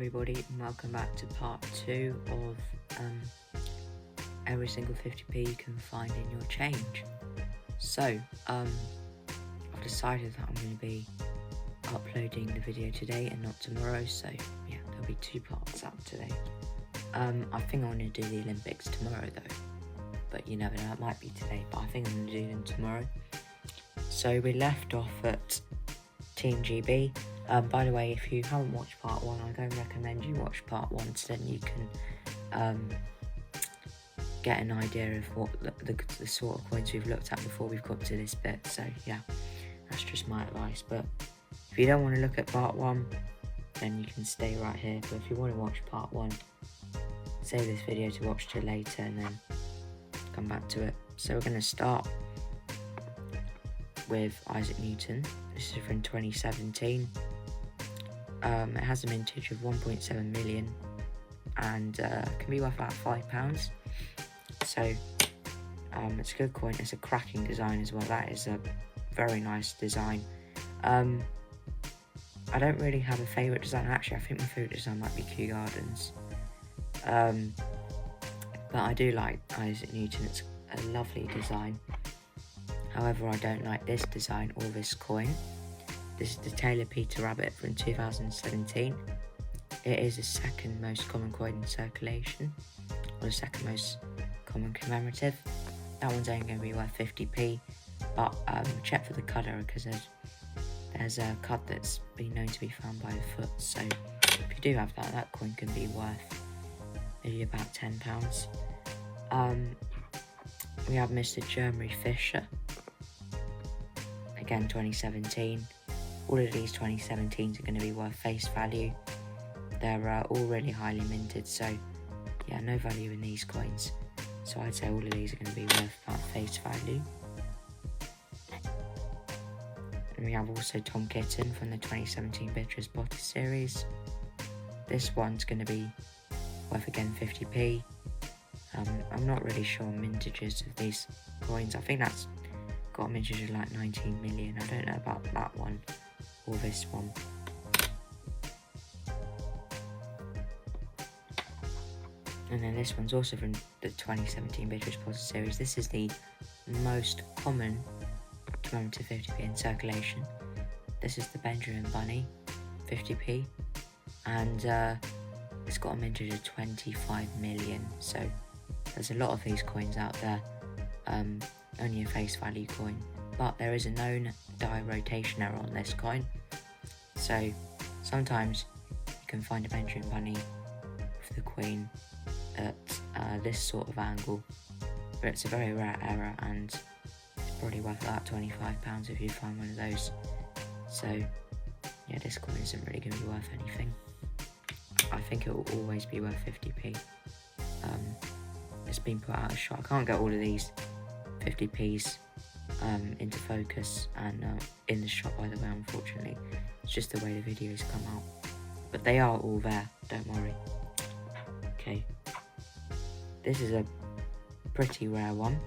everybody, and welcome back to part 2 of every single 50p you can find in your change. So, I've decided that I'm going to be uploading the video today and not tomorrow, so yeah, there'll be 2 parts out today. I think I'm going to do the Olympics tomorrow though, but you never know, it might be today, but I think I'm going to do them tomorrow. So we left off at Team GB. By the way, if you haven't watched part 1, I don't recommend you watch part 1, so then you can get an idea of what the sort of coins we've looked at before we've got to this bit. So yeah, that's just my advice. But if you don't want to look at part 1, then you can stay right here. But if you want to watch part 1, save this video to watch till later and then come back to it. So we're going to start with Isaac Newton. This is from 2017. It has a mintage of 1.7 million and can be worth about £5. So it's a good coin. It's a cracking design as well. That is a very nice design. I don't really have a favourite design. Actually, I think my favourite design might be Kew Gardens. But I do like Isaac Newton. It's a lovely design. However, I don't like this design or this coin. This is the Taylor Peter Rabbit from 2017. It is the second most common coin in circulation, or the second most common commemorative. That one's only going to be worth 50p, but check for the colour because there's a cud that's been known to be found by the foot. So if you do have that, that coin can be worth maybe about £10. We have Mr. Jeremy Fisher, again 2017. All of these 2017s are going to be worth face value. They're all really highly minted, so yeah, no value in these coins. So I'd say all of these are going to be worth about face value. And we have also Tom Kitten from the 2017 Beatrice Potter series. This one's going to be worth again 50p. I'm not really sure on mintages of these coins. I think that's got a mintage of like 19 million. I don't know about that one or this one. And then this one's also from the 2017 Beatrice Potter series. This is the most common commemorative 50p in circulation. This is the Benjamin Bunny 50p, and it's got a mintage of 25 million. So there's a lot of these coins out there. Only a face value coin, but there is a known die rotation error on this coin. So sometimes you can find a Benjamin Bunny with the Queen at this sort of angle, but it's a very rare error and it's probably worth about £25 if you find one of those. So yeah, this coin isn't really going to be worth anything. I think it will always be worth 50p. It's been put out of shot. I can't get all of these 50p's into focus and in the shop, by the way, unfortunately. It's just the way the videos come out, but they are all there, don't worry. Okay, this is a pretty rare one.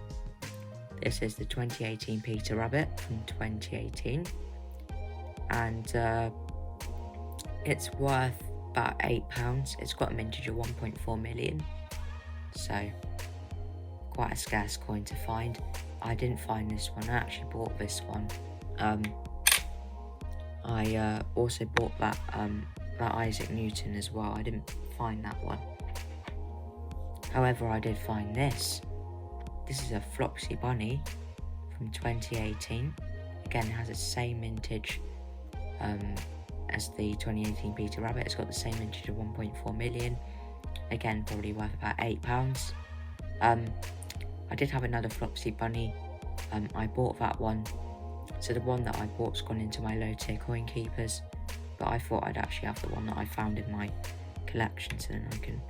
This is the 2018 Peter Rabbit from 2018, and it's worth about £8. It's got a mintage of 1.4 million, so quite a scarce coin to find. I didn't find this one. I actually bought this one. I also bought that Isaac Newton as well. I didn't find that one. However, I did find this. This is a Flopsy Bunny from 2018. Again, it has the same mintage as the 2018 Peter Rabbit. It's got the same mintage of 1.4 million. Again, probably worth about £8. I did have another Flopsy Bunny. I bought that one. So the one that I bought's gone into my low tier coin keepers, but I thought I'd actually have the one that I found in my collection, so then I can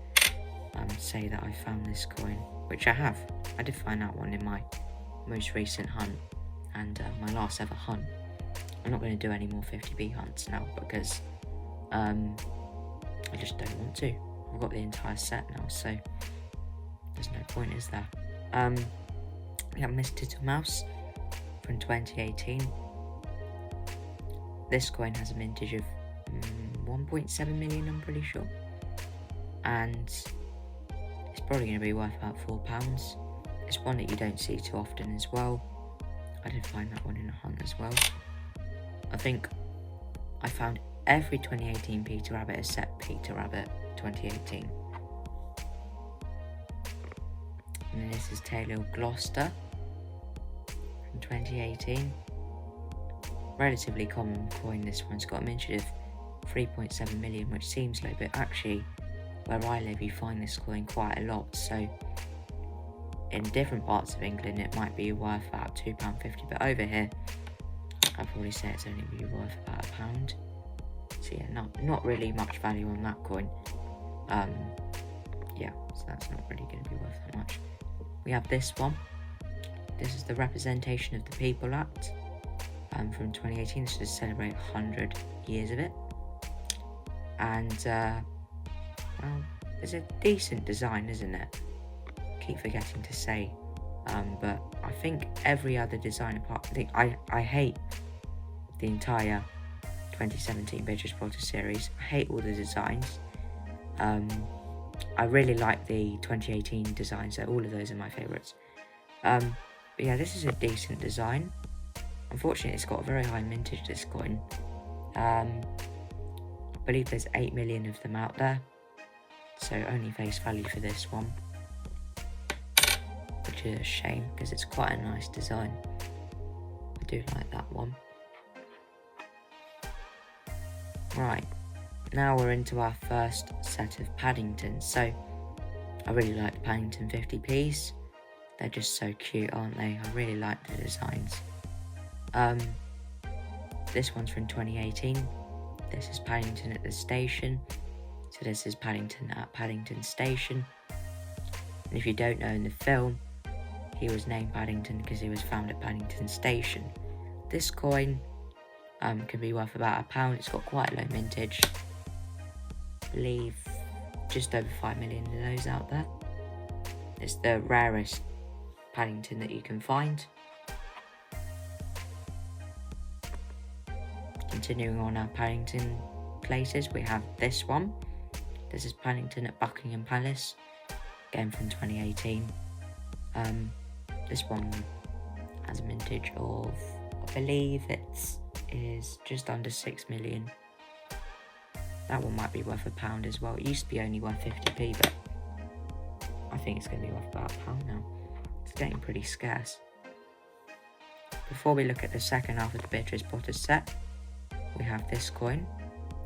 say that I found this coin, which I have. I did find that one in my most recent hunt and my last ever hunt. I'm not going to do any more 50p hunts now because I just don't want to. I've got the entire set now, so there's no point, is there? We have Miss Tittlemouse from 2018. This coin has a mintage of 1.7 million, I'm pretty sure. And it's probably going to be worth about £4. It's one that you don't see too often as well. I did find that one in a hunt as well. I think I found every 2018 Peter Rabbit except Peter Rabbit 2018. And then this is Taylor of Gloucester from 2018. Relatively common coin, this one's got a mintage of 3.7 million, which seems low, but actually where I live you find this coin quite a lot, so in different parts of England it might be worth about £2.50, but over here I'd probably say it's only be worth about £1. So yeah, not really much value on that coin. Yeah, so that's not really going to be worth that much. We have this one. This is the Representation of the People Act from 2018. This is to celebrate 100 years of it. And well, it's a decent design, isn't it? Keep forgetting to say, but I think every other design apart, I hate the entire 2017 Beatrice Potter series. I hate all the designs. I really like the 2018 designs, so all of those are my favourites. But yeah, this is a decent design. Unfortunately, it's got a very high mintage, this coin. I believe there's 8 million of them out there, so only face value for this one, which is a shame because it's quite a nice design. I do like that one. Right, now we're into our first set of Paddingtons. So I really like the Paddington 50p's. They're just so cute, aren't they? I really like the designs. This one's from 2018. This is Paddington at the station. So this is Paddington at Paddington Station. And if you don't know, in the film, he was named Paddington because he was found at Paddington Station. This coin can be worth about £1. It's got quite a low mintage. I believe just over 5 million of those out there. It's the rarest Paddington that you can find. Continuing on our Paddington places, we have this one. This is Paddington at Buckingham Palace, again from 2018. This one has a mintage of, I believe it is just under 6 million. That one might be worth £1 as well. It used to be only worth 50p, but I think it's going to be worth about £1 now. It's getting pretty scarce. Before we look at the second half of the Beatrice Potter set, we have this coin.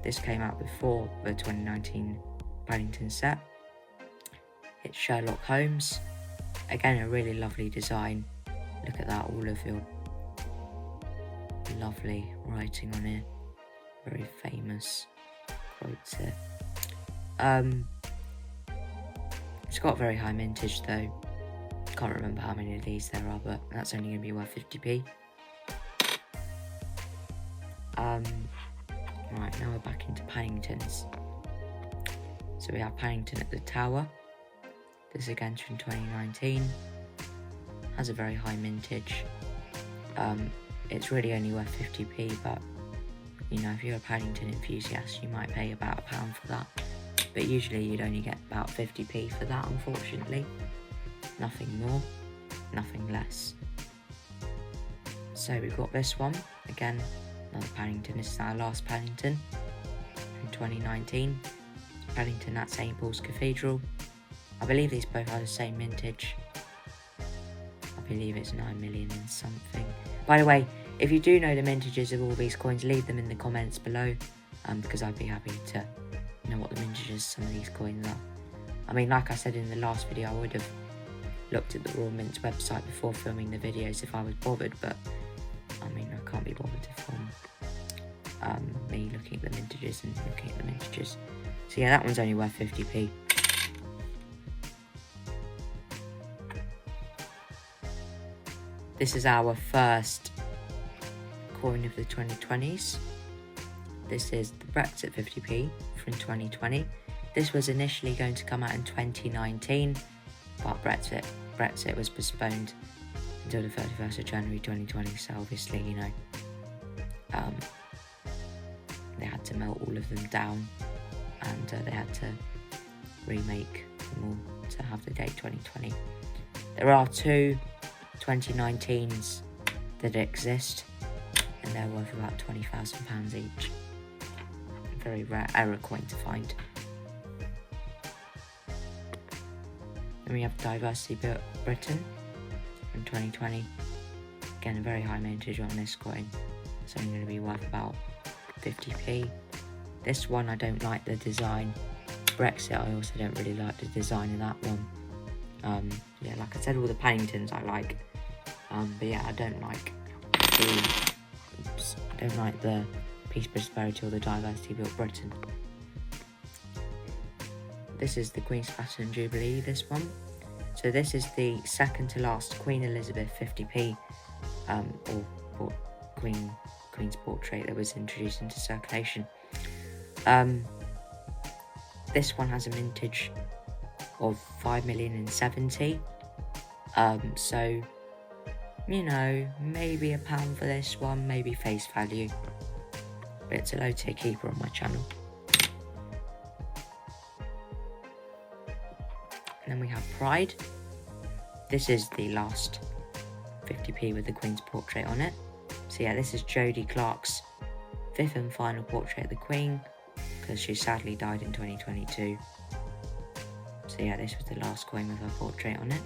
This came out before the 2019 Paddington set. It's Sherlock Holmes. Again, a really lovely design. Look at that, all of your lovely writing on it. Very famous quotes here. It's got very high mintage though. Can't remember how many of these there are, but that's only going to be worth 50p. Right, now we're back into Paddingtons. So we have Paddington at the Tower. This again from 2019. Has a very high mintage. It's really only worth 50p, but you know, if you're a Paddington enthusiast, you might pay about £1 for that. But usually you'd only get about 50p for that, unfortunately. Nothing more, nothing less. So we've got this one, again, another Paddington. This is our last Paddington from 2019. Paddington at St Paul's Cathedral. I believe these both are the same mintage. I believe it's 9 million and something. By the way, if you do know the mintages of all these coins, leave them in the comments below, because I'd be happy to know what the mintages of some of these coins are. I mean, like I said in the last video, I would have looked at the Royal Mint's website before filming the videos if I was bothered, but I mean, I can't be bothered to film me looking at the mintages and looking at the mintages. So yeah, that one's only worth 50p. This is our first coin of the 2020s. This is the Brexit 50p from 2020. This was initially going to come out in 2019, but Brexit was postponed until the 31st of January 2020, so obviously, you know, They had to melt all of them down, and they had to remake them all to have the date 2020. There are two 2019s that exist, and they're worth about £20,000 each. Very rare error coin to find. Then we have Diversity Built Britain from 2020. Again, a very high mintage on this coin. It's only going to be worth about 50p. This one I don't like the design. Brexit, I also don't really like the design of that one. Yeah, like I said, all the Penningtons I like. But yeah, I don't like the Peace, Prosperity or the Diversity Built Britain. This is the Queen's Platinum Jubilee, this one. So this is the second to last Queen Elizabeth 50p or Queen's portrait that was introduced into circulation. This one has a mintage of 5,070,000. So, you know, maybe £1 for this one, maybe face value. But it's a low tier keeper on my channel. And then we have Pride. This is the last 50p with the Queen's portrait on it. So yeah, this is Jodie Clark's 5th and final portrait of the Queen, because she sadly died in 2022. So yeah, this was the last coin with her portrait on it.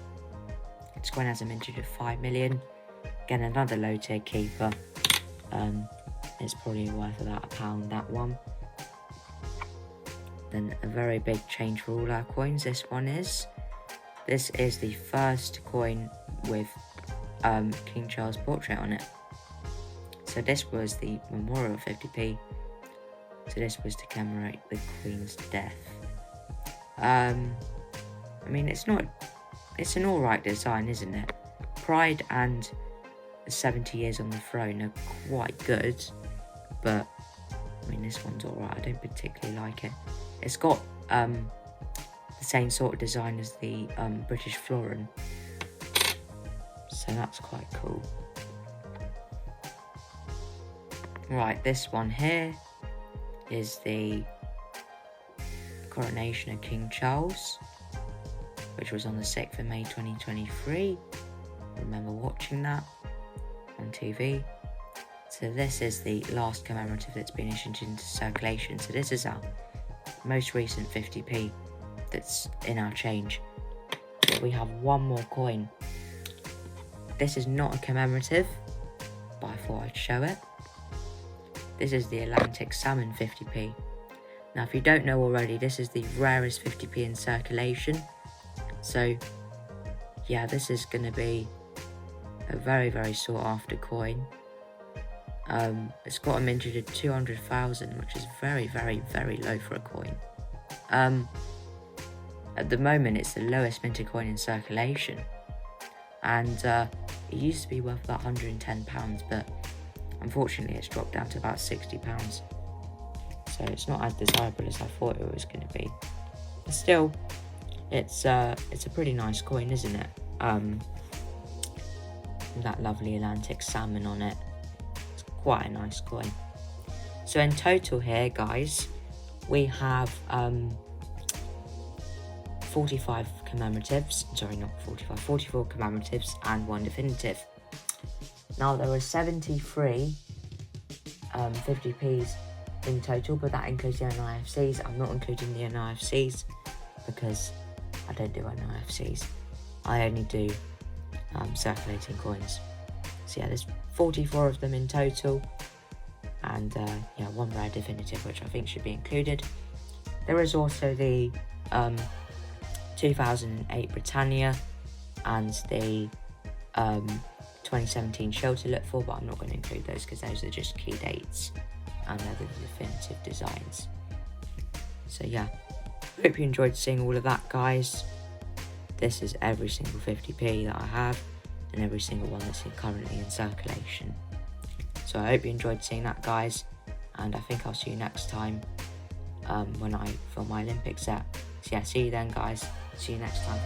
This coin has a mintage of 5 million. Again, another low tier keeper. It's probably worth about £1, that one. Then a very big change for all our coins, this one is. This is the first coin with King Charles' portrait on it. So this was the Memorial 50p. So this was to commemorate the Queen's death. I mean, it's an alright design, isn't it? Pride and 70 Years on the Throne are quite good, but I mean, this one's alright. I don't particularly like it. It's got the same sort of design as the British florin, so that's quite cool. Right, this one here is the coronation of King Charles, which was on the 6th of May 2023. I remember watching that on TV. So this is the last commemorative that's been issued into circulation. So this is our most recent 50p that's in our change. But we have one more coin. This is not a commemorative, but I thought I'd show it. This is the Atlantic Salmon 50p. Now, if you don't know already, this is the rarest 50p in circulation. So, yeah, this is going to be a very, very sought after coin. It's got a mintage of 200,000, which is very, very, very low for a coin. At the moment, it's the lowest minted coin in circulation. And it used to be worth about £110, but unfortunately it's dropped down to about £60. So it's not as desirable as I thought it was going to be. But still, it's a pretty nice coin, isn't it? That lovely Atlantic salmon on it. It's quite a nice coin. So in total here, guys, we have 45 commemoratives. Sorry, not 45, 44 commemoratives and one definitive. Now, there were 73 50p's in total, but that includes the NIFCs. I'm not including the NIFCs because I don't do NIFCs. I only do circulating coins. So yeah, there's 44 of them in total, and yeah, one rare definitive, which I think should be included. There is also the 2008 Britannia and the 2017 show to look for, but I'm not going to include those because those are just key dates and they're the definitive designs. So yeah, hope you enjoyed seeing all of that, guys. This is every single 50p that I have and every single one that's currently in circulation. So I hope you enjoyed seeing that, guys, and I think I'll see you next time when I film my Olympic set. So yeah, see you then, guys. See you next time.